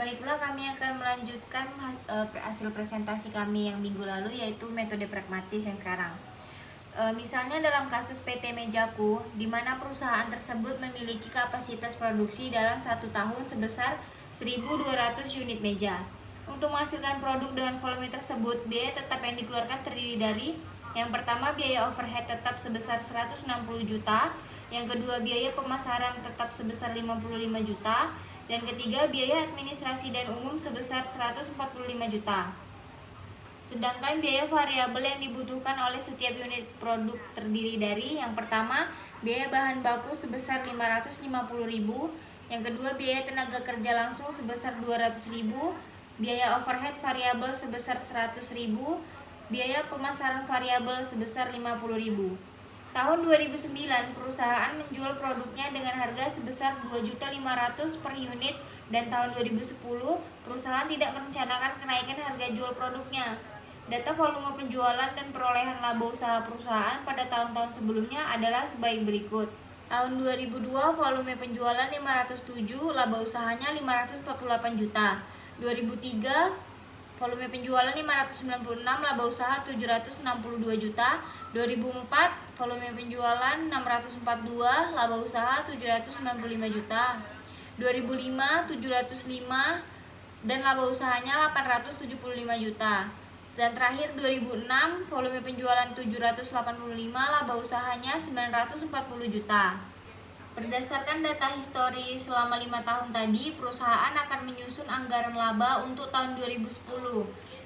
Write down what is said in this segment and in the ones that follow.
Baiklah, kami akan melanjutkan hasil presentasi kami yang minggu lalu, yaitu metode pragmatis yang sekarang. Misalnya dalam kasus PT Mejaku, di mana perusahaan tersebut memiliki kapasitas produksi dalam 1 tahun sebesar 1.200 unit meja. Untuk menghasilkan produk dengan volume tersebut, biaya tetap yang dikeluarkan terdiri dari: yang pertama, biaya overhead tetap sebesar 160 juta, yang kedua, biaya pemasaran tetap sebesar 55 juta, dan ketiga, biaya administrasi dan umum sebesar 145 juta. Sedangkan biaya variabel yang dibutuhkan oleh setiap unit produk terdiri dari: yang pertama, biaya bahan baku sebesar 550.000, yang kedua, biaya tenaga kerja langsung sebesar 200.000, biaya overhead variabel sebesar 100.000, biaya pemasaran variabel sebesar 50.000. Tahun 2009, perusahaan menjual produknya dengan harga sebesar 2.500.000 per unit, dan tahun 2010, perusahaan tidak merencanakan kenaikan harga jual produknya. Data volume penjualan dan perolehan laba usaha perusahaan pada tahun-tahun sebelumnya adalah sebagai berikut. Tahun 2002, volume penjualan 507, laba usahanya 548 juta. 2003, volume penjualan 596, laba usaha 762 juta. 2004, volume penjualan 642, laba usaha 795 juta. 2005, 705, dan laba usahanya 875 juta. Dan terakhir 2006, volume penjualan 785, laba usahanya 940 juta. Berdasarkan data histori selama 5 tahun tadi, perusahaan akan menyusun anggaran laba untuk tahun 2010.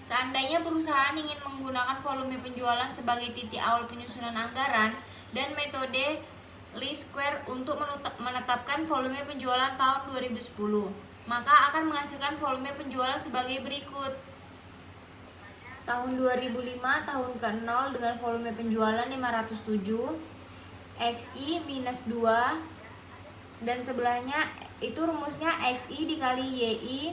Seandainya perusahaan ingin menggunakan volume penjualan sebagai titik awal penyusunan anggaran dan metode least square untuk menetapkan volume penjualan tahun 2010, maka akan menghasilkan volume penjualan sebagai berikut. Tahun 2005, tahun ke-0 dengan volume penjualan 507, XI minus 2, dan sebelahnya itu rumusnya XI dikali YI,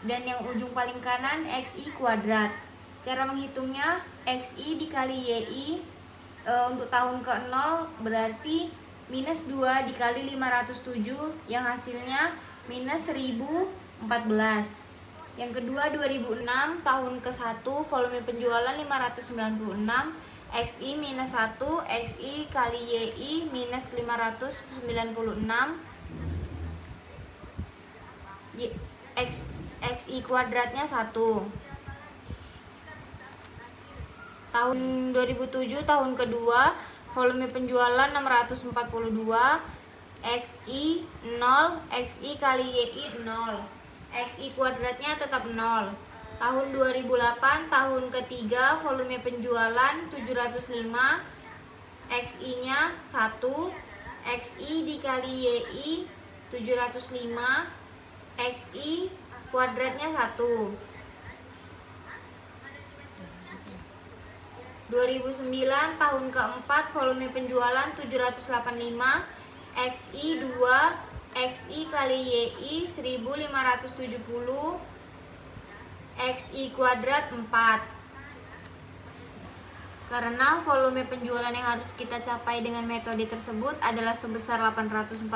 dan yang ujung paling kanan XI kuadrat. Cara menghitungnya, XI dikali YI untuk tahun ke-0 berarti minus 2 dikali 507, yang hasilnya minus 1014. Yang kedua 2006, tahun ke-1, volume penjualan 596, XI minus 1, XI kali YI minus 596, XI kuadratnya 1. Tahun 2007, tahun kedua, volume penjualan 642, XI 0, XI kali YI 0, XI kuadratnya tetap 0. Tahun 2008, tahun ketiga, volume penjualan 705, XI nya 1, XI dikali YI 705, XI kuadratnya 1. 2009, tahun keempat, volume penjualan 785, XI 2, XI kali YI 1570, XI kuadrat 4. Karena volume penjualan yang harus kita capai dengan metode tersebut adalah sebesar 846,5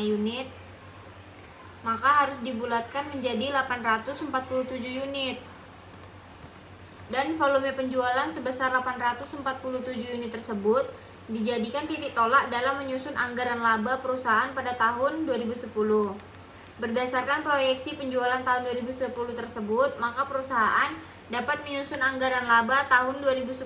unit, maka harus dibulatkan menjadi 847 unit. Dan volume penjualan sebesar 847 unit tersebut dijadikan titik tolak dalam menyusun anggaran laba perusahaan pada tahun 2010. Berdasarkan proyeksi penjualan tahun 2010 tersebut, maka perusahaan dapat menyusun anggaran laba tahun 2010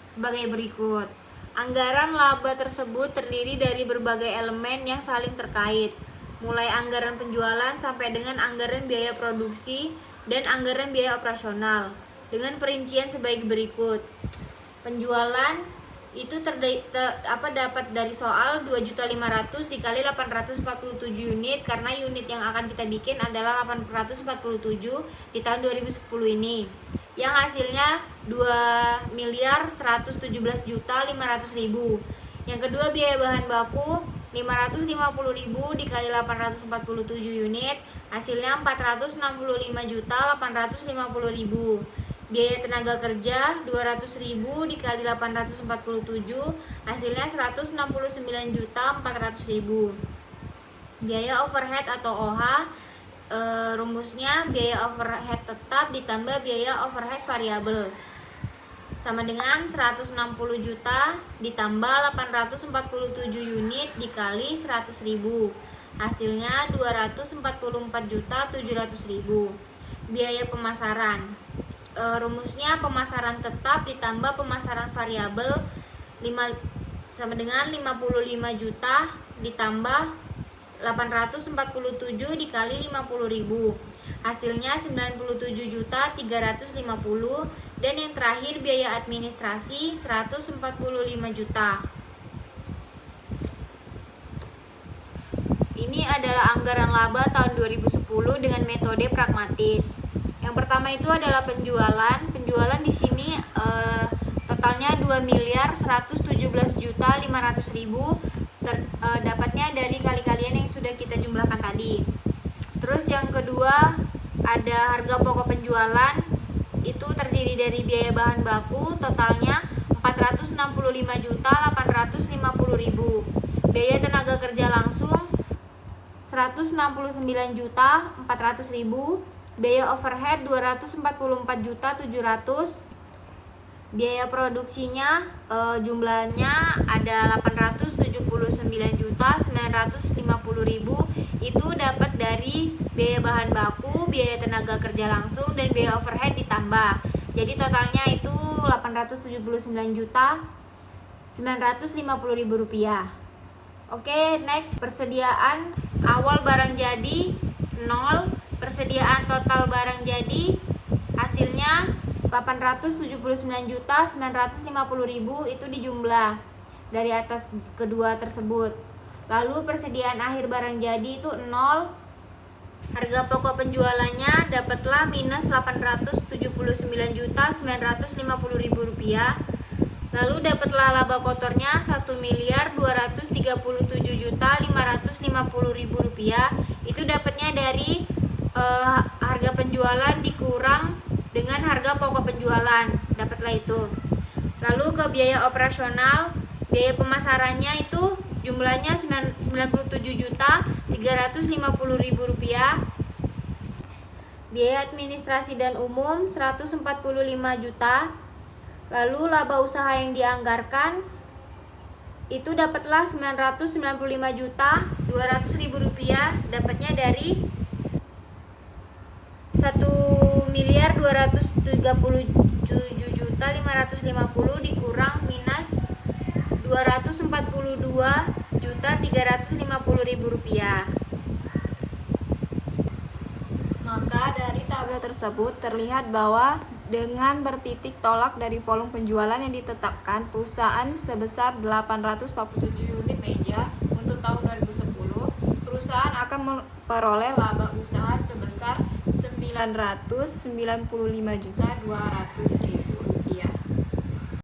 sebagai berikut. Anggaran laba tersebut terdiri dari berbagai elemen yang saling terkait, mulai anggaran penjualan sampai dengan anggaran biaya produksi dan anggaran biaya operasional, dengan perincian sebagai berikut. Penjualan itu dapat dari soal 2.500.000 dikali 847 unit, karena unit yang akan kita bikin adalah 847 di tahun 2010 ini, yang hasilnya 2.117.500.000. Yang kedua, biaya bahan baku 550.000 dikali 847 unit, hasilnya 465.850.000. Biaya tenaga kerja 200.000 dikali 847, hasilnya 169.400.000. Biaya overhead atau OH rumusnya biaya overhead tetap ditambah biaya overhead variabel sama dengan 160 juta ditambah 847 unit dikali 100.000. Hasilnya 244.700.000. Biaya pemasaran. Rumusnya pemasaran tetap ditambah pemasaran variabel sama dengan 55 juta ditambah 847 dikali 50.000. Hasilnya 97.350. Dan yang terakhir biaya administrasi 145 juta. Ini adalah anggaran laba tahun 2010 dengan metode pragmatis. Yang pertama itu adalah penjualan. Penjualan di sini totalnya 2.117.500.000. Dapatnya dari kali-kalian yang sudah kita jumlahkan tadi. Terus yang kedua ada harga pokok penjualan, itu terdiri dari biaya bahan baku totalnya 465.850.000. Biaya tenaga kerja langsung 169.400.000. Biaya overhead 244.700.000. Biaya produksinya jumlahnya ada 879.950.000. Itu dapat dari biaya bahan baku, biaya tenaga kerja langsung, dan biaya overhead ditambah. Jadi totalnya itu 879.950.000 rupiah. Oke, next, persediaan awal barang jadi 0, persediaan total barang jadi hasilnya 879.950.000 itu dijumlah dari atas kedua tersebut. Lalu persediaan akhir barang jadi itu 0. Harga pokok penjualannya dapatlah minus 879.950.000 rupiah. Lalu dapatlah laba kotornya 1.237.550.000 rupiah. Itu dapatnya dari harga penjualan dikurang dengan harga pokok penjualan, dapatlah itu. Lalu ke biaya operasional, biaya pemasarannya itu jumlahnya 97.350.000 rupiah. Biaya administrasi dan umum 145 juta. Lalu laba usaha yang dianggarkan itu dapatlah 995.200.000 rupiah, dapatnya dari 1.237.550 dikurang minus 242.350.000 rupiah. Maka dari tabel tersebut terlihat bahwa dengan bertitik tolak dari volume penjualan yang ditetapkan perusahaan sebesar 847 unit meja untuk tahun 2010, perusahaan akan memperoleh laba usaha sebesar 995.200.000.